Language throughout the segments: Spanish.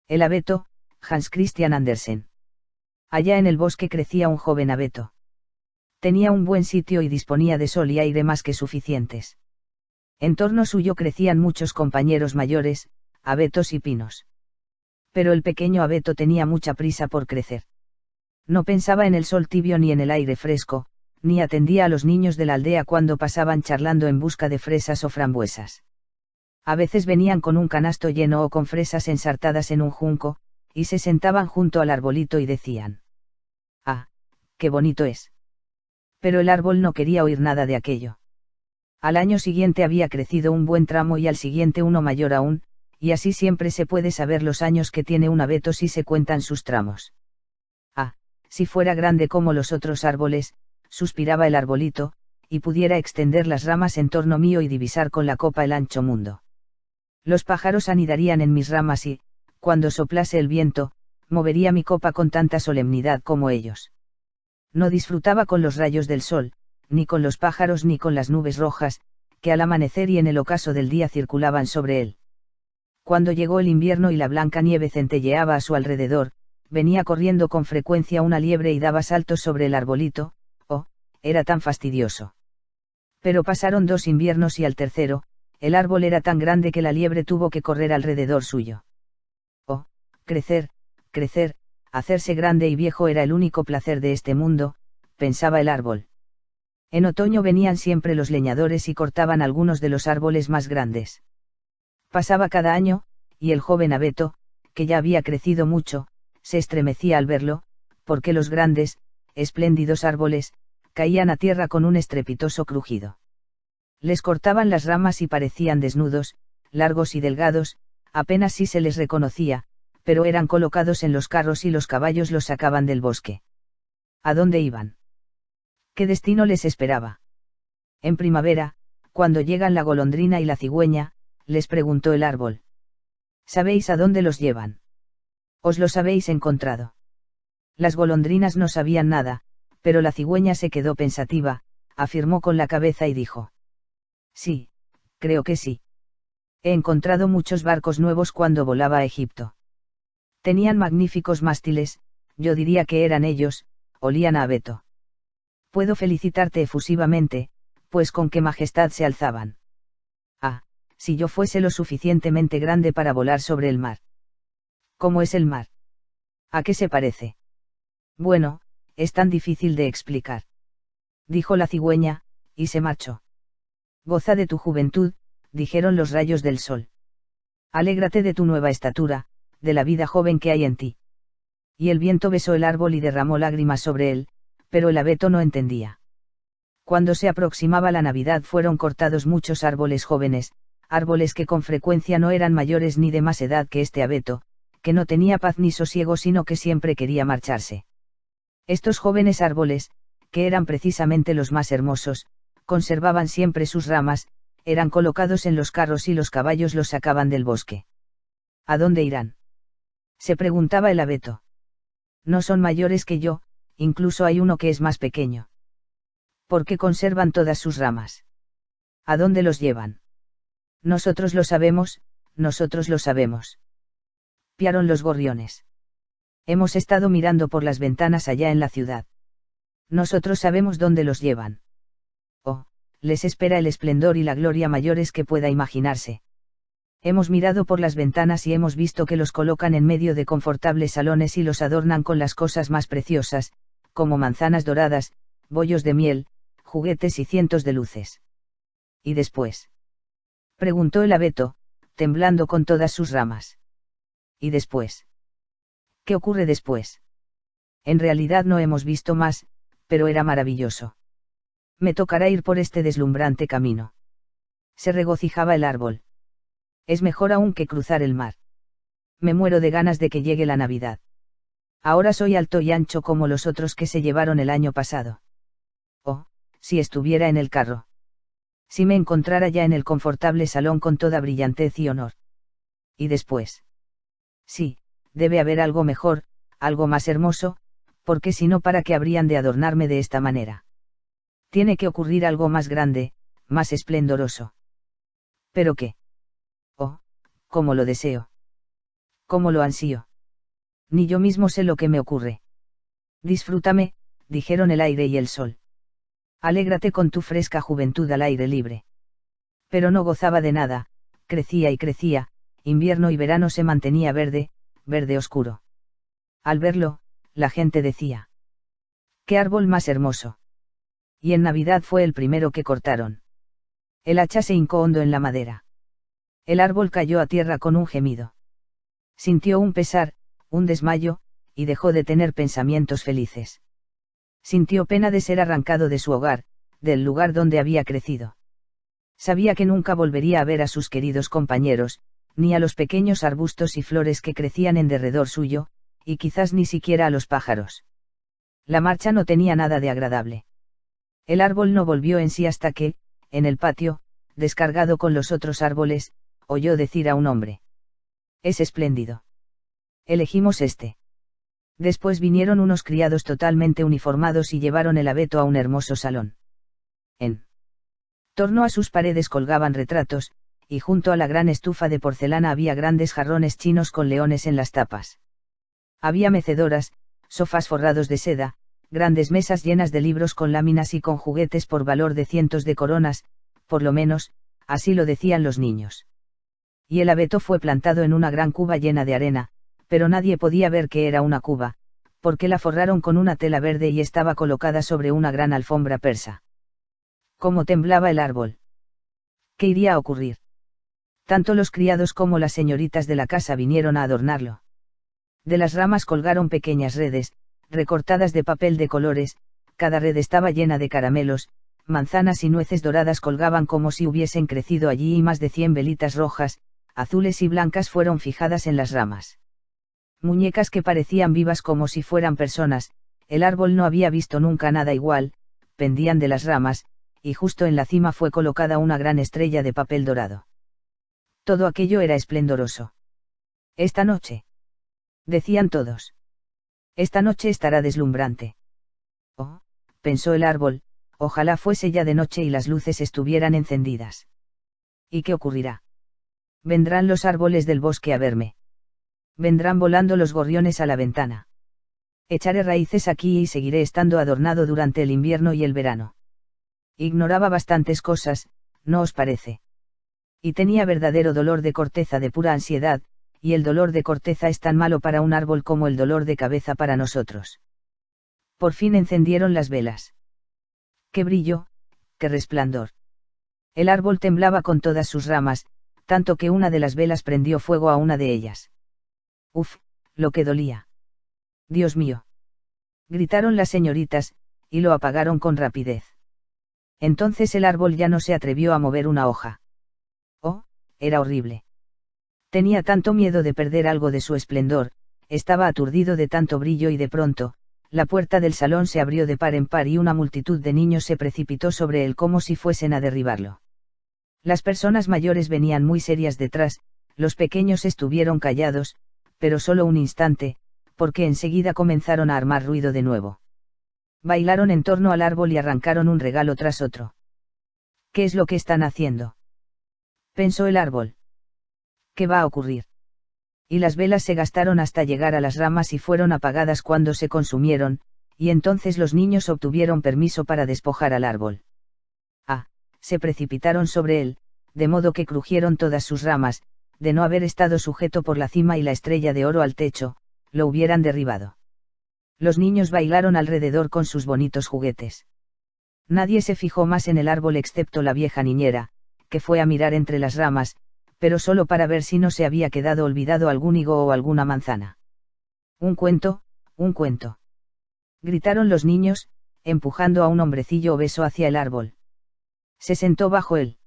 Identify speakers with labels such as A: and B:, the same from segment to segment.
A: El abeto, Hans Christian Andersen. Allá en el bosque crecía un joven abeto. Tenía un buen sitio y disponía de sol y aire más que suficientes. En torno suyo crecían muchos compañeros mayores, abetos y pinos. Pero el pequeño abeto tenía mucha prisa por crecer. No pensaba en el sol tibio ni en el aire fresco, ni atendía a los niños de la aldea cuando pasaban charlando en busca de fresas o frambuesas. A veces venían con un canasto lleno o con fresas ensartadas en un junco, y se sentaban junto al arbolito y decían: «¡Ah, qué bonito es!». Pero el árbol no quería oír nada de aquello. Al año siguiente había crecido un buen tramo y al siguiente uno mayor aún, y así siempre se puede saber los años que tiene un abeto si se cuentan sus tramos. «Ah, si fuera grande como los otros árboles», suspiraba el arbolito, «y pudiera extender las ramas en torno mío y divisar con la copa el ancho mundo. Los pájaros anidarían en mis ramas y, cuando soplase el viento, movería mi copa con tanta solemnidad como ellos». No disfrutaba con los rayos del sol, ni con los pájaros ni con las nubes rojas, que al amanecer y en el ocaso del día circulaban sobre él. Cuando llegó el invierno y la blanca nieve centelleaba a su alrededor, venía corriendo con frecuencia una liebre y daba saltos sobre el arbolito. Oh, era tan fastidioso. Pero pasaron 2 inviernos y al tercero, el árbol era tan grande que la liebre tuvo que correr alrededor suyo. Oh, crecer, crecer, hacerse grande y viejo era el único placer de este mundo, pensaba el árbol. En otoño venían siempre los leñadores y cortaban algunos de los árboles más grandes. Pasaba cada año, y el joven abeto, que ya había crecido mucho, se estremecía al verlo, porque los grandes, espléndidos árboles, caían a tierra con un estrepitoso crujido. Les cortaban las ramas y parecían desnudos, largos y delgados, apenas si se les reconocía, pero eran colocados en los carros y los caballos los sacaban del bosque. ¿A dónde iban? ¿Qué destino les esperaba? En primavera, cuando llegan la golondrina y la cigüeña, les preguntó el árbol. ¿Sabéis a dónde los llevan? ¿Os los habéis encontrado? Las golondrinas no sabían nada, pero la cigüeña se quedó pensativa, afirmó con la cabeza y dijo: «Sí, creo que sí. He encontrado muchos barcos nuevos cuando volaba a Egipto. Tenían magníficos mástiles, yo diría que eran ellos, olían a abeto. Puedo felicitarte efusivamente, pues con qué majestad se alzaban. Ah, si yo fuese lo suficientemente grande para volar sobre el mar». «¿Cómo es el mar? ¿A qué se parece?». «Bueno, es tan difícil de explicar», dijo la cigüeña, y se marchó. «Goza de tu juventud», dijeron los rayos del sol. «Alégrate de tu nueva estatura, de la vida joven que hay en ti». Y el viento besó el árbol y derramó lágrimas sobre él, pero el abeto no entendía. Cuando se aproximaba la Navidad fueron cortados muchos árboles jóvenes, árboles que con frecuencia no eran mayores ni de más edad que este abeto, que no tenía paz ni sosiego sino que siempre quería marcharse. Estos jóvenes árboles, que eran precisamente los más hermosos, conservaban siempre sus ramas, eran colocados en los carros y los caballos los sacaban del bosque. ¿A dónde irán?, se preguntaba el abeto. «No son mayores que yo, incluso hay uno que es más pequeño. ¿Por qué conservan todas sus ramas? ¿A dónde los llevan?». «Nosotros lo sabemos, nosotros lo sabemos», piaron los gorriones. «Hemos estado mirando por las ventanas allá en la ciudad. Nosotros sabemos dónde los llevan. Oh, les espera el esplendor y la gloria mayores que pueda imaginarse. Hemos mirado por las ventanas y hemos visto que los colocan en medio de confortables salones y los adornan con las cosas más preciosas, como manzanas doradas, bollos de miel, juguetes y cientos de luces». «¿Y después?», preguntó el abeto, temblando con todas sus ramas. «¿Y después? ¿Qué ocurre después? En realidad no hemos visto más, pero era maravilloso. Me tocará ir por este deslumbrante camino». Se regocijaba el árbol. «Es mejor aún que cruzar el mar. Me muero de ganas de que llegue la Navidad. Ahora soy alto y ancho como los otros que se llevaron el año pasado. Oh, si estuviera en el carro. Si me encontrara ya en el confortable salón con toda brillantez y honor. ¿Y después? Sí, debe haber algo mejor, algo más hermoso, porque si no, ¿para qué habrían de adornarme de esta manera? Tiene que ocurrir algo más grande, más esplendoroso». «¿Pero qué?». «Oh, cómo lo deseo. ¿Cómo lo ansío? Ni yo mismo sé lo que me ocurre. Disfrútame, dijeron el aire y el sol. Alégrate con tu fresca juventud al aire libre. Pero no gozaba de nada, crecía y crecía, invierno y verano se mantenía verde, verde oscuro. Al verlo, la gente decía: ¡qué árbol más hermoso! Y en Navidad fue el primero que cortaron. El hacha se hincó hondo en la madera. El árbol cayó a tierra con un gemido. Sintió un pesar, un desmayo, y dejó de tener pensamientos felices. Sintió pena de ser arrancado de su hogar, del lugar donde había crecido. Sabía que nunca volvería a ver a sus queridos compañeros, ni a los pequeños arbustos y flores que crecían en derredor suyo, y quizás ni siquiera a los pájaros. La marcha no tenía nada de agradable. El árbol no volvió en sí hasta que, en el patio, descargado con los otros árboles, oyó decir a un hombre: «Es espléndido. Elegimos este». Después vinieron unos criados totalmente uniformados y llevaron el abeto a un hermoso salón. En torno a sus paredes colgaban retratos, y junto a la gran estufa de porcelana había grandes jarrones chinos con leones en las tapas. Había mecedoras, sofás forrados de seda, grandes mesas llenas de libros con láminas y con juguetes por valor de cientos de coronas, por lo menos, así lo decían los niños. Y el abeto fue plantado en una gran cuba llena de arena, pero nadie podía ver que era una cuba, porque la forraron con una tela verde y estaba colocada sobre una gran alfombra persa. ¿Cómo temblaba el árbol? ¿Qué iría a ocurrir? Tanto los criados como las señoritas de la casa vinieron a adornarlo. De las ramas colgaron pequeñas redes, recortadas de papel de colores, cada red estaba llena de caramelos, manzanas y nueces doradas colgaban como si hubiesen crecido allí y más de 100 velitas rojas, azules y blancas fueron fijadas en las ramas. Muñecas que parecían vivas como si fueran personas, el árbol no había visto nunca nada igual, pendían de las ramas, y justo en la cima fue colocada una gran estrella de papel dorado. Todo aquello era esplendoroso. «Esta noche», decían todos. «Esta noche estará deslumbrante». Oh, pensó el árbol, ojalá fuese ya de noche y las luces estuvieran encendidas. ¿Y qué ocurrirá? Vendrán los árboles del bosque a verme. Vendrán volando los gorriones a la ventana. Echaré raíces aquí y seguiré estando adornado durante el invierno y el verano. Ignoraba bastantes cosas, ¿no os parece? Y tenía verdadero dolor de corteza de pura ansiedad, y el dolor de corteza es tan malo para un árbol como el dolor de cabeza para nosotros. Por fin encendieron las velas. ¡Qué brillo, qué resplandor! El árbol temblaba con todas sus ramas, tanto que una de las velas prendió fuego a una de ellas. ¡Uf, lo que dolía! ¡Dios mío!, gritaron las señoritas, y lo apagaron con rapidez. Entonces el árbol ya no se atrevió a mover una hoja. Oh, era horrible. Tenía tanto miedo de perder algo de su esplendor, estaba aturdido de tanto brillo y de pronto, la puerta del salón se abrió de par en par y una multitud de niños se precipitó sobre él como si fuesen a derribarlo. Las personas mayores venían muy serias detrás, los pequeños estuvieron callados, pero solo un instante, porque enseguida comenzaron a armar ruido de nuevo. Bailaron en torno al árbol y arrancaron un regalo tras otro. ¿Qué es lo que están haciendo?, pensó el árbol. ¿Qué va a ocurrir? Y las velas se gastaron hasta llegar a las ramas y fueron apagadas cuando se consumieron, y entonces los niños obtuvieron permiso para despojar al árbol. Ah, se precipitaron sobre él, de modo que crujieron todas sus ramas, de no haber estado sujeto por la cima y la estrella de oro al techo, lo hubieran derribado. Los niños bailaron alrededor con sus bonitos juguetes. Nadie se fijó más en el árbol excepto la vieja niñera, que fue a mirar entre las ramas, pero solo para ver si no se había quedado olvidado algún higo o alguna manzana. Un cuento, gritaron los niños, empujando a un hombrecillo obeso hacia el árbol. Se sentó bajo él.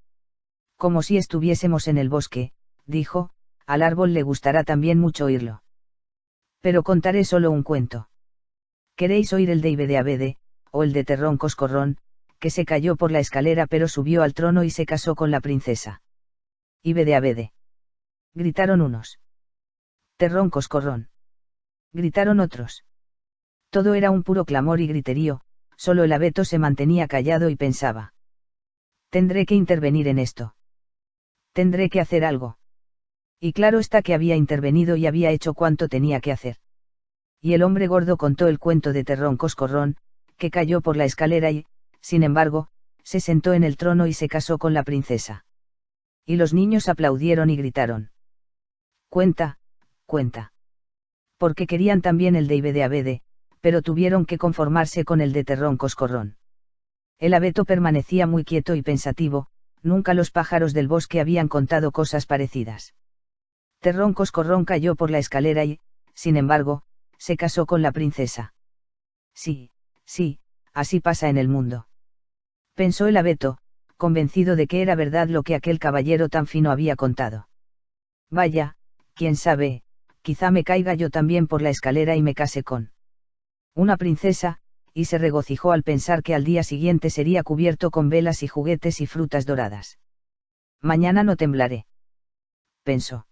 A: Como si estuviésemos en el bosque, dijo, al árbol le gustará también mucho oírlo. Pero contaré solo un cuento. ¿Queréis oír el de Ibede Abede, o el de Terrón Coscorrón, que se cayó por la escalera pero subió al trono y se casó con la princesa? Ibede Abede, gritaron unos. Terrón Coscorrón, gritaron otros. Todo era un puro clamor y griterío, solo el abeto se mantenía callado y pensaba. Tendré que intervenir en esto. Tendré que hacer algo. Y claro está que había intervenido y había hecho cuanto tenía que hacer. Y el hombre gordo contó el cuento de Terrón Coscorrón, que cayó por la escalera y, sin embargo, se sentó en el trono y se casó con la princesa. Y los niños aplaudieron y gritaron: cuenta, cuenta. Porque querían también el de Ibede Abede, pero tuvieron que conformarse con el de Terrón Coscorrón. El abeto permanecía muy quieto y pensativo, nunca los pájaros del bosque habían contado cosas parecidas. Terrón Coscorrón cayó por la escalera y, sin embargo, se casó con la princesa. Sí, sí, así pasa en el mundo. Pensó el abeto, convencido de que era verdad lo que aquel caballero tan fino había contado. Vaya, quién sabe, quizá me caiga yo también por la escalera y me case con una princesa, y se regocijó al pensar que al día siguiente sería cubierto con velas y juguetes y frutas doradas. Mañana no temblaré, pensó.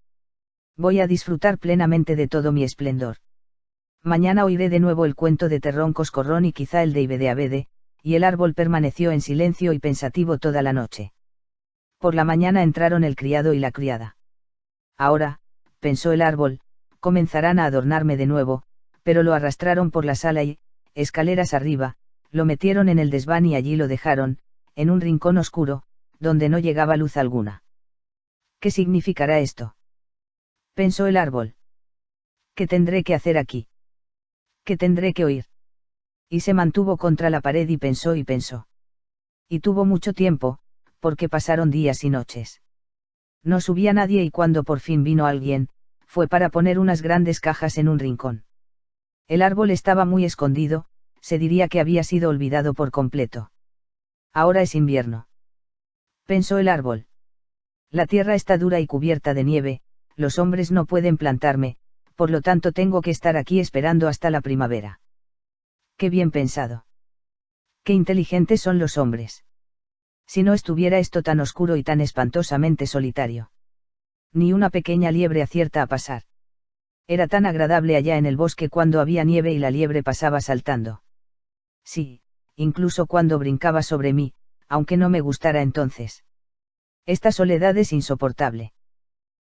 A: Voy a disfrutar plenamente de todo mi esplendor. Mañana oiré de nuevo el cuento de Terrón Coscorrón y quizá el de Ibede Abede, y el árbol permaneció en silencio y pensativo toda la noche. Por la mañana entraron el criado y la criada. Ahora, pensó el árbol, comenzarán a adornarme de nuevo, pero lo arrastraron por la sala y, escaleras arriba, lo metieron en el desván y allí lo dejaron, en un rincón oscuro, donde no llegaba luz alguna. ¿Qué significará esto?, pensó el árbol. ¿Qué tendré que hacer aquí? ¿Qué tendré que oír? Y se mantuvo contra la pared y pensó y pensó. Y tuvo mucho tiempo, porque pasaron días y noches. No subía nadie y cuando por fin vino alguien, fue para poner unas grandes cajas en un rincón. El árbol estaba muy escondido, se diría que había sido olvidado por completo. Ahora es invierno, pensó el árbol. La tierra está dura y cubierta de nieve, los hombres no pueden plantarme, por lo tanto tengo que estar aquí esperando hasta la primavera. Qué bien pensado. Qué inteligentes son los hombres. Si no estuviera esto tan oscuro y tan espantosamente solitario. Ni una pequeña liebre acierta a pasar. Era tan agradable allá en el bosque cuando había nieve y la liebre pasaba saltando. Sí, incluso cuando brincaba sobre mí, aunque no me gustara entonces. Esta soledad es insoportable.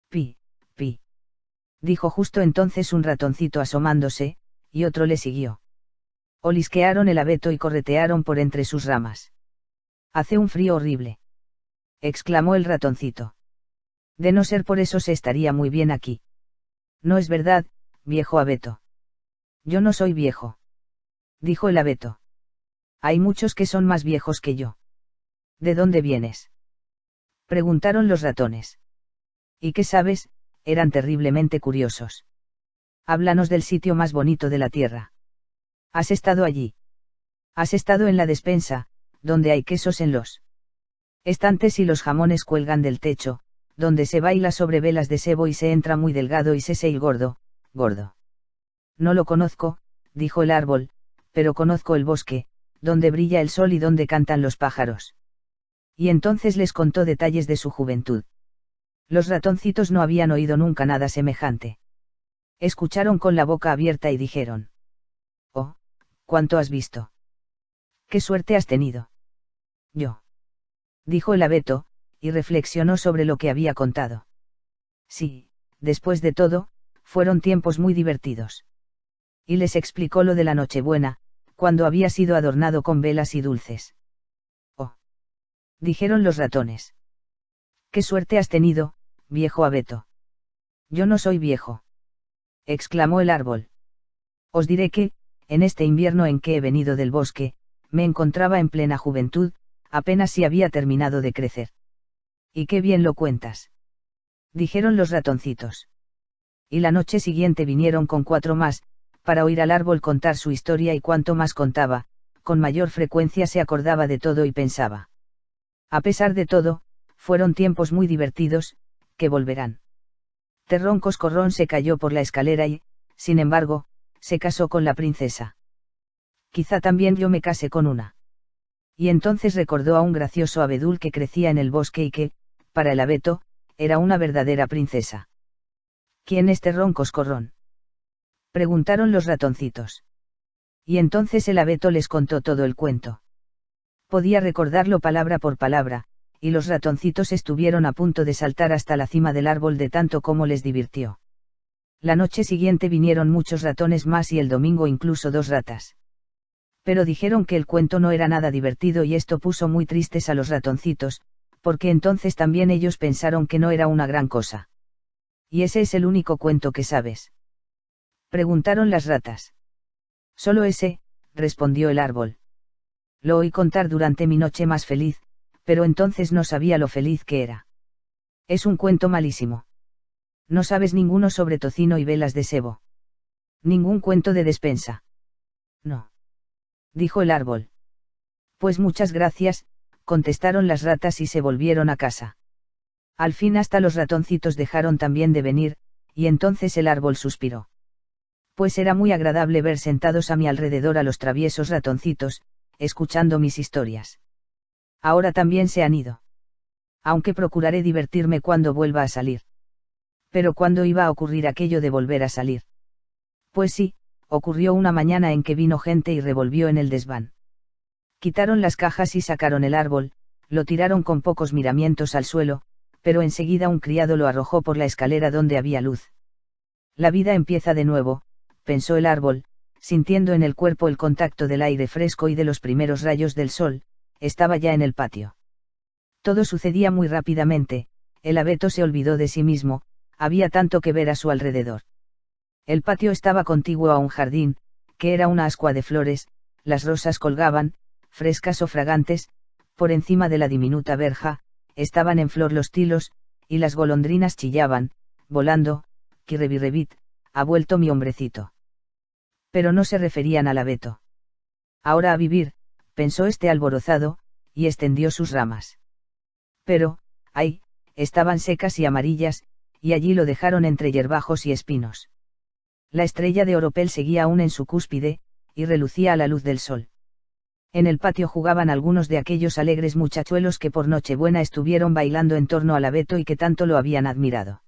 A: Pi, pi. Dijo justo entonces un ratoncito asomándose, y otro le siguió. Olisquearon el abeto y corretearon por entre sus ramas. Hace un frío horrible, exclamó el ratoncito. De no ser por eso se estaría muy bien aquí. No es verdad, viejo abeto. Yo no soy viejo, dijo el abeto. Hay muchos que son más viejos que yo. ¿De dónde vienes?, preguntaron los ratones. ¿Y qué sabes?, eran terriblemente curiosos. Háblanos del sitio más bonito de la tierra. ¿Has estado allí? ¿Has estado en la despensa, donde hay quesos en los estantes y los jamones cuelgan del techo, donde se baila sobre velas de sebo y se entra muy delgado y se seil gordo, gordo? No lo conozco, dijo el árbol, pero conozco el bosque, donde brilla el sol y donde cantan los pájaros. Y entonces les contó detalles de su juventud. Los ratoncitos no habían oído nunca nada semejante. Escucharon con la boca abierta y dijeron: «Oh, ¿cuánto has visto? ¿Qué suerte has tenido?» «Yo», dijo el abeto, y reflexionó sobre lo que había contado. Sí, después de todo, fueron tiempos muy divertidos. Y les explicó lo de la Nochebuena, cuando había sido adornado con velas y dulces. «Oh», dijeron los ratones. «Qué suerte has tenido, viejo abeto». «Yo no soy viejo», exclamó el árbol. «Os diré que, en este invierno en que he venido del bosque, me encontraba en plena juventud, apenas si había terminado de crecer». «Y qué bien lo cuentas», dijeron los ratoncitos. Y la noche siguiente vinieron con 4 más, para oír al árbol contar su historia y cuanto más contaba, con mayor frecuencia se acordaba de todo y pensaba. A pesar de todo, fueron tiempos muy divertidos, que volverán. Terrón Coscorrón se cayó por la escalera y, sin embargo, se casó con la princesa. Quizá también yo me case con una. Y entonces recordó a un gracioso abedul que crecía en el bosque y que, para el abeto, era una verdadera princesa. ¿Quién es Terrón Coscorrón?, preguntaron los ratoncitos. Y entonces el abeto les contó todo el cuento. Podía recordarlo palabra por palabra, y los ratoncitos estuvieron a punto de saltar hasta la cima del árbol de tanto como les divirtió. La noche siguiente vinieron muchos ratones más y el domingo incluso 2 ratas. Pero dijeron que el cuento no era nada divertido y esto puso muy tristes a los ratoncitos, porque entonces también ellos pensaron que no era una gran cosa. ¿Y ese es el único cuento que sabes?, preguntaron las ratas. Solo ese, respondió el árbol. Lo oí contar durante mi noche más feliz, pero entonces no sabía lo feliz que era. Es un cuento malísimo. No sabes ninguno sobre tocino y velas de sebo. Ningún cuento de despensa. No. Dijo el árbol. Pues muchas gracias, contestaron las ratas y se volvieron a casa. Al fin hasta los ratoncitos dejaron también de venir, y entonces el árbol suspiró. Pues era muy agradable ver sentados a mi alrededor a los traviesos ratoncitos, escuchando mis historias. Ahora también se han ido. Aunque procuraré divertirme cuando vuelva a salir. Pero ¿cuándo iba a ocurrir aquello de volver a salir? Pues sí, ocurrió una mañana en que vino gente y revolvió en el desván. Quitaron las cajas y sacaron el árbol, lo tiraron con pocos miramientos al suelo, pero enseguida un criado lo arrojó por la escalera donde había luz. La vida empieza de nuevo, pensó el árbol, sintiendo en el cuerpo el contacto del aire fresco y de los primeros rayos del sol. Estaba ya en el patio. Todo sucedía muy rápidamente, el abeto se olvidó de sí mismo, había tanto que ver a su alrededor. El patio estaba contiguo a un jardín, que era una ascua de flores, las rosas colgaban, frescas o fragantes, por encima de la diminuta verja, estaban en flor los tilos, y las golondrinas chillaban, volando, quirrebirrebit, ha vuelto mi hombrecito. Pero no se referían al abeto. Ahora a vivir, pensó este alborozado, y extendió sus ramas. Pero, ay, estaban secas y amarillas, y allí lo dejaron entre yerbajos y espinos. La estrella de oropel seguía aún en su cúspide, y relucía a la luz del sol. En el patio jugaban algunos de aquellos alegres muchachuelos que por Nochebuena estuvieron bailando en torno al abeto y que tanto lo habían admirado.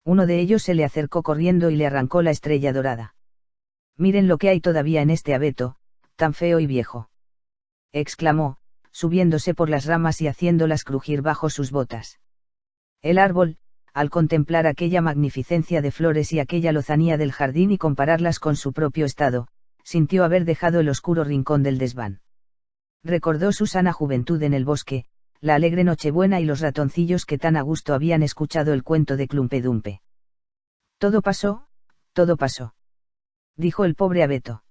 A: Uno de ellos se le acercó corriendo y le arrancó la estrella dorada. Miren lo que hay todavía en este abeto, tan feo y viejo, exclamó, subiéndose por las ramas y haciéndolas crujir bajo sus botas. El árbol, al contemplar aquella magnificencia de flores y aquella lozanía del jardín y compararlas con su propio estado, sintió haber dejado el oscuro rincón del desván. Recordó su sana juventud en el bosque, la alegre Nochebuena y los ratoncillos que tan a gusto habían escuchado el cuento de Clumpe Dumpe. Todo pasó, dijo el pobre abeto.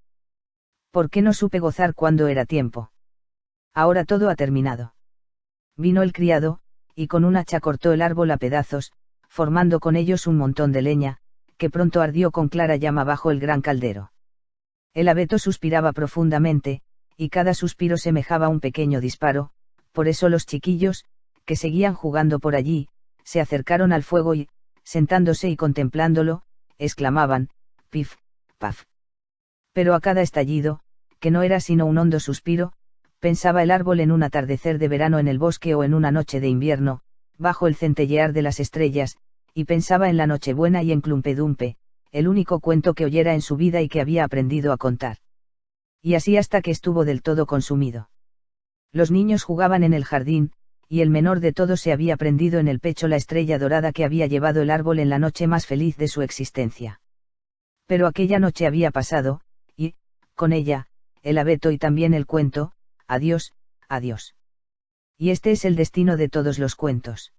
A: ¿Por qué no supe gozar cuando era tiempo? Ahora todo ha terminado. Vino el criado, y con un hacha cortó el árbol a pedazos, formando con ellos un montón de leña, que pronto ardió con clara llama bajo el gran caldero. El abeto suspiraba profundamente, y cada suspiro semejaba un pequeño disparo, por eso los chiquillos, que seguían jugando por allí, se acercaron al fuego y, sentándose y contemplándolo, exclamaban, pif, paf. Pero a cada estallido, que no era sino un hondo suspiro, pensaba el árbol en un atardecer de verano en el bosque o en una noche de invierno, bajo el centellear de las estrellas, y pensaba en la Nochebuena y en Clumpe Dumpe, el único cuento que oyera en su vida y que había aprendido a contar. Y así hasta que estuvo del todo consumido. Los niños jugaban en el jardín, y el menor de todos se había prendido en el pecho la estrella dorada que había llevado el árbol en la noche más feliz de su existencia. Pero aquella noche había pasado, y, con ella, el abeto y también el cuento. Adiós, adiós. Y este es el destino de todos los cuentos.